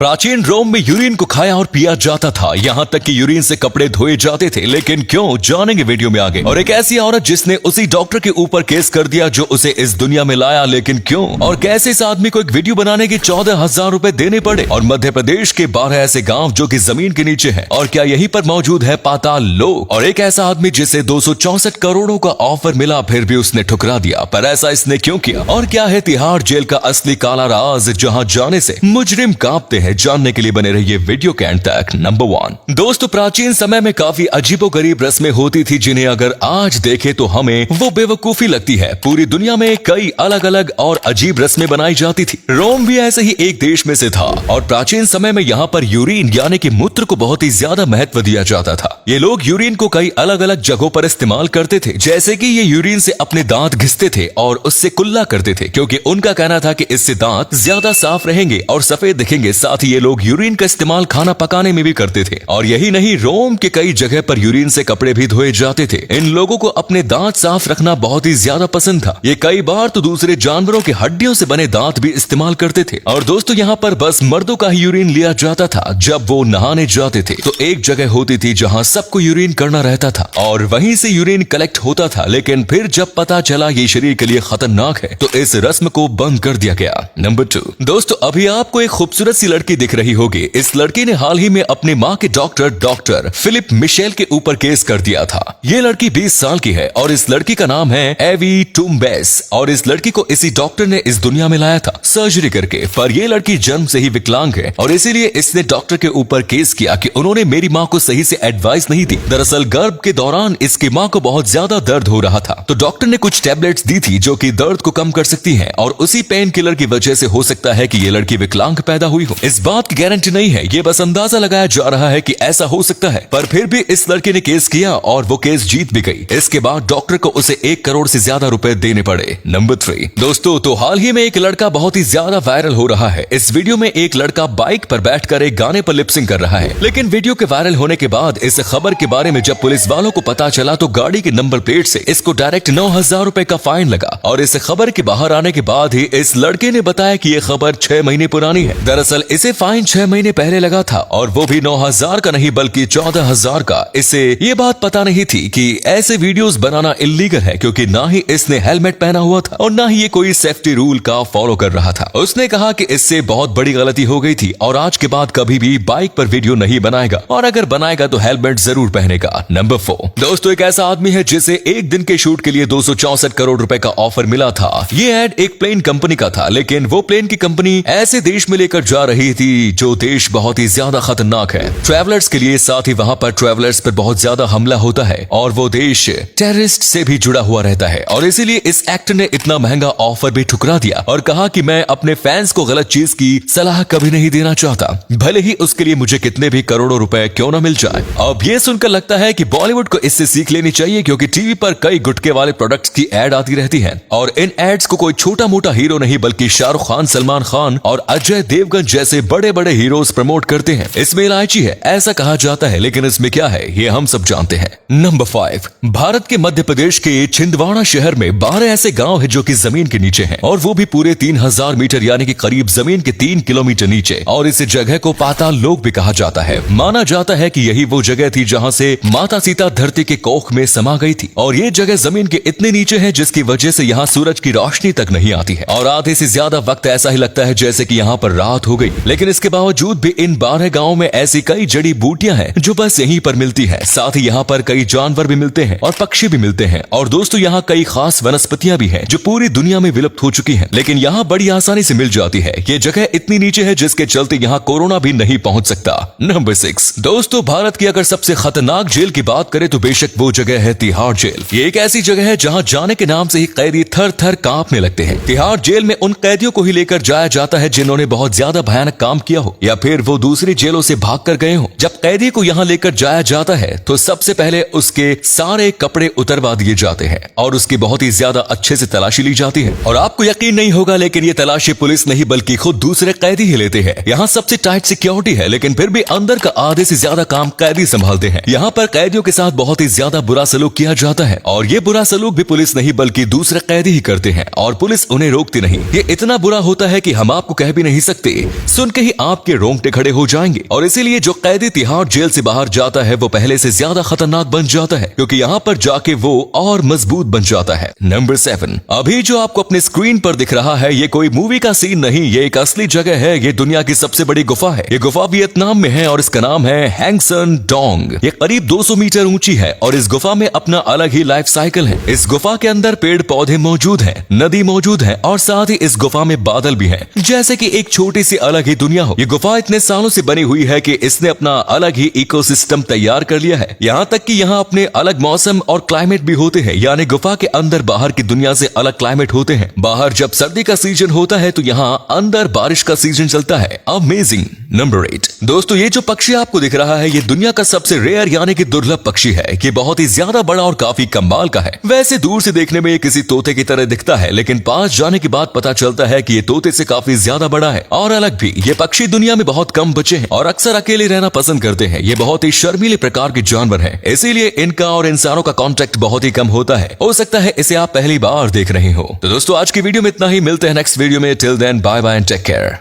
प्राचीन रोम में यूरिन को खाया और पिया जाता था, यहाँ तक कि यूरिन से कपड़े धोए जाते थे। लेकिन क्यों, जानेंगे वीडियो में आगे। और एक ऐसी औरत जिसने उसी डॉक्टर के ऊपर केस कर दिया जो उसे इस दुनिया में लाया, लेकिन क्यों, और कैसे इस आदमी को एक वीडियो बनाने के 14,000 रुपए देने पड़े। और मध्य प्रदेश के 12 ऐसे गाँव जो कि जमीन के नीचे है, और क्या यहीं पर मौजूद है पाताल लोक। और एक ऐसा आदमी जिसे 264 करोड़ों का ऑफर मिला, फिर भी उसने ठुकरा दिया। पर ऐसा इसने क्यों किया, और क्या है तिहाड़ जेल का असली काला राज, जहाँ जाने से मुजरिम कांपते हैं। जानने के लिए बने रहिए वीडियो के एंड तक। नंबर 1 दोस्तों, प्राचीन समय में काफी अजीबोगरीब रस्में होती थी, जिन्हें अगर आज देखें तो हमें वो बेवकूफी लगती है। पूरी दुनिया में कई अलग अलग और अजीब रस्में बनाई जाती थी। रोम भी ऐसे ही एक देश में से था, और प्राचीन समय में यहाँ पर यूरिन यानी कि मूत्र को बहुत ही ज्यादा महत्व दिया जाता था। ये लोग यूरिन को कई अलग अलग जगहों पर इस्तेमाल करते थे, जैसे कि ये यूरिन से अपने दांत घिसते थे और उससे कुल्ला करते थे, क्योंकि उनका कहना था कि इससे दांत ज्यादा साफ रहेंगे और सफेद दिखेंगे। साथ ही ये लोग यूरिन का इस्तेमाल खाना पकाने में भी करते थे। और यही नहीं, रोम के कई जगह पर यूरिन से कपड़े भी धोए जाते थे। इन लोगों को अपने दांत साफ रखना बहुत ही ज्यादा पसंद था। ये कई बार तो दूसरे जानवरों की हड्डियों से बने दांत भी इस्तेमाल करते थे। और दोस्तों, यहाँ पर बस मर्दों का ही यूरिन लिया जाता था। जब वो नहाने जाते थे तो एक जगह होती थी जहाँ सबको यूरिन करना रहता था, और वहीं से यूरिन कलेक्ट होता था। लेकिन फिर जब पता चला ये शरीर के लिए खतरनाक है, तो इस रस्म को बंद कर दिया गया। नंबर 2 दोस्तों, अभी आपको एक खूबसूरत सी लड़की दिख रही होगी। इस लड़की ने हाल ही में अपनी माँ के डॉक्टर फिलिप मिशेल के ऊपर केस कर दिया था। ये लड़की 20 साल की है, और इस लड़की का नाम है एवी टुम्बेस। और इस लड़की को इसी डॉक्टर ने इस दुनिया में लाया था सर्जरी करके। पर ये लड़की जन्म से ही विकलांग है, और इसीलिए इसने डॉक्टर के ऊपर केस किया कि उन्होंने मेरी माँ को सही से एडवाइस नहीं दी। दरअसल गर्भ के दौरान इसकी माँ को बहुत ज्यादा दर्द हो रहा था, तो डॉक्टर ने कुछ टैबलेट्स दी थी जो कि दर्द को कम कर सकती हैं, और उसी पेन किलर की वजह से हो सकता है कि ये लड़की विकलांग पैदा हुई हो। इस बात की गारंटी नहीं है, ये बस अंदाजा लगाया जा रहा है कि ऐसा हो सकता है। पर फिर भी इस लड़के ने केस किया, और वो केस जीत भी गई। इसके बाद डॉक्टर को उसे 1 करोड़ से ज्यादा रुपए देने पड़े। नंबर 3 दोस्तों, तो हाल ही में एक लड़का बहुत ही ज्यादा वायरल हो रहा है। इस वीडियो में एक लड़का बाइक पर बैठकर एक गाने पर लिपसिंग कर रहा है। लेकिन वीडियो के वायरल होने के बाद इस खबर के बारे में जब पुलिस वालों को पता चला, तो गाड़ी के नंबर प्लेट से इसको डायरेक्ट 9,000 रुपए का फाइन लगा। और इस खबर के बाहर आने के बाद ही इस लड़के ने बताया कि यह खबर 6 महीने पुरानी है। दरअसल इसे फाइन 6 महीने पहले लगा था, और वो भी 9,000 का नहीं बल्कि 14,000 का। इसे ये बात पता नहीं थी कि ऐसे वीडियोस बनाना इल्लीगल है, क्योंकि ना ही इसने हेलमेट पहना हुआ था और ना ही ये कोई सेफ्टी रूल का फॉलो कर रहा था। उसने कहा कि इससे बहुत बड़ी गलती हो गई थी, और आज के बाद कभी भी बाइक पर वीडियो नहीं बनाएगा, और अगर बनाएगा तो हेलमेट जरूर पहनेगा। नंबर 4 दोस्तों, एक ऐसा आदमी है जिसे एक दिन के शूट के लिए 264 करोड़ रुपए का ऑफर मिला था। ये एड एक प्लेन कंपनी का था, लेकिन वो प्लेन की कंपनी ऐसे देश में लेकर जा रही थी जो देश बहुत ही ज्यादा खतरनाक है ट्रैवलर्स के लिए। साथ ही वहां पर ट्रैवलर्स पर बहुत ज्यादा हमला होता है, और वो देश टेररिस्ट से भी जुड़ा हुआ रहता है। और इसीलिए इस एक्टर ने इतना महंगा ऑफर भी ठुकरा दिया, और कहा कि मैं अपने फैंस को गलत चीज की सलाह कभी नहीं देना चाहता, भले ही उसके लिए मुझे कितने भी करोड़ों रुपए क्यों न मिल जाए। अब ये सुनकर लगता है कि बॉलीवुड को इससे सीख लेनी चाहिए, क्योंकि टीवी पर कई गुटके वाले प्रोडक्ट्स की एड आती रहती है, और इन एड्स को कोई छोटा मोटा हीरो नहीं बल्कि शाहरुख खान, सलमान खान और अजय देवगन जैसे बड़े बड़े हीरोज प्रमोट करते हैं। इसमें इलायची है ऐसा कहा जाता है, लेकिन इसमें क्या है ये हम सब जानते हैं। नंबर 5 भारत के मध्य प्रदेश के छिंदवाड़ा शहर में 12 ऐसे गांव है जो कि जमीन के नीचे हैं, और वो भी पूरे 3,000 मीटर यानी कि करीब जमीन के 3 किलोमीटर नीचे। और इस जगह को पाताल लोक भी कहा जाता है। माना जाता है कि यही वो जगह थी जहां से माता सीता धरती के कोख में समा गई थी। और ये जगह जमीन के इतने नीचे है जिसकी वजह से यहाँ सूरज की रोशनी तक नहीं आती है, और आधे से ज्यादा वक्त ऐसा ही लगता है जैसे कि यहाँ पर रात हो गई। लेकिन इसके बावजूद भी इन 12 गाँव में ऐसी कई जड़ी बूटियां हैं जो बस यहीं पर मिलती है। साथ ही यहाँ पर कई जानवर भी मिलते हैं और पक्षी भी मिलते हैं। और दोस्तों, यहाँ कई खास वनस्पतियां भी हैं जो पूरी दुनिया में विलुप्त हो चुकी हैं, लेकिन यहाँ बड़ी आसानी से मिल जाती है। ये जगह इतनी नीचे है जिसके चलते यहाँ कोरोना भी नहीं पहुंच सकता। नंबर 6 दोस्तों, भारत की अगर सबसे खतरनाक जेल की बात करें तो बेशक वो जगह है तिहाड़ जेल। ये एक ऐसी जगह है जहाँ जाने के नाम से ही कैदी थर थर कांपने लगते हैं। तिहाड़ जेल में उन कैदियों को ही लेकर जाया जाता है जिन्होंने बहुत ज्यादा भयानक काम किया हो, या फिर वो दूसरी जेलों से भाग कर गए हो। जब कैदी को यहाँ लेकर जाया जाता है तो सबसे पहले उसके सारे कपड़े उतरवा दिए जाते हैं, और उसकी बहुत ही ज्यादा अच्छे से तलाशी ली जाती है। और आपको यकीन नहीं होगा, लेकिन ये तलाशी पुलिस नहीं बल्कि खुद दूसरे कैदी ही लेते हैं। यहाँ सबसे टाइट सिक्योरिटी है, लेकिन फिर भी अंदर का आधे से ज्यादा काम कैदी संभालते हैं। यहाँ पर कैदियों के साथ बहुत ही ज्यादा बुरा सलूक किया जाता है, और ये बुरा सलूक भी पुलिस नहीं बल्कि दूसरे कैदी ही करते हैं, और पुलिस उन्हें रोकती नहीं। ये इतना बुरा होता है कि हम आपको कह भी नहीं सकते। सुन के ही आपके रोंगटे खड़े हो जाएंगे। और इसीलिए जो कैदी तिहाड़ जेल से बाहर जाता है वो पहले से ज्यादा खतरनाक बन जाता है, क्योंकि यहाँ पर जाके वो और मजबूत बन जाता है। नंबर 7, अभी जो आपको अपने स्क्रीन पर दिख रहा है ये कोई मूवी का सीन नहीं, ये एक असली जगह है। ये दुनिया की सबसे बड़ी गुफा है। ये गुफा वियतनाम में है और इसका नाम है हैंग सन डोंग। ये करीब 200 मीटर ऊंची है और इस गुफा में अपना अलग ही लाइफ साइकिल है। इस गुफा के अंदर पेड़ पौधे मौजूद हैं, नदी मौजूद है और साथ ही इस गुफा में बादल भी हैं, जैसे कि एक छोटी सी अलग ही दुनिया हो। ये गुफा इतने सालों से बनी हुई है कि इसने अपना अलग ही इकोसिस्टम तैयार कर लिया है। यहाँ तक कि यहाँ अपने अलग मौसम और क्लाइमेट भी होते हैं, यानी गुफा के अंदर बाहर की दुनिया से अलग क्लाइमेट होते हैं। बाहर जब सर्दी का सीजन होता है तो यहाँ अंदर बारिश का सीजन चलता है। अमेजिंग। नंबर 8, दोस्तों ये जो पक्षी आपको दिख रहा है ये दुनिया का सबसे रेयर यानी कि दुर्लभ पक्षी है। ये बहुत ही ज्यादा बड़ा और काफी कमाल का है। वैसे दूर से देखने में ये किसी तोते की तरह दिखता है, लेकिन पास जाने के बाद पता चलता है कि ये तोते से काफी ज्यादा बड़ा है और अलग भी। ये पक्षी दुनिया में बहुत कम बचे हैं और अक्सर अकेले रहना पसंद करते हैं। ये बहुत ही शर्मीले प्रकार के जानवर हैं, इसीलिए इनका और इंसानों का कांटेक्ट बहुत ही कम होता है। हो सकता है इसे आप पहली बार देख रहे हो। तो दोस्तों आज की वीडियो में इतना ही, मिलते हैं नेक्स्ट वीडियो में। Till then bye bye and take care.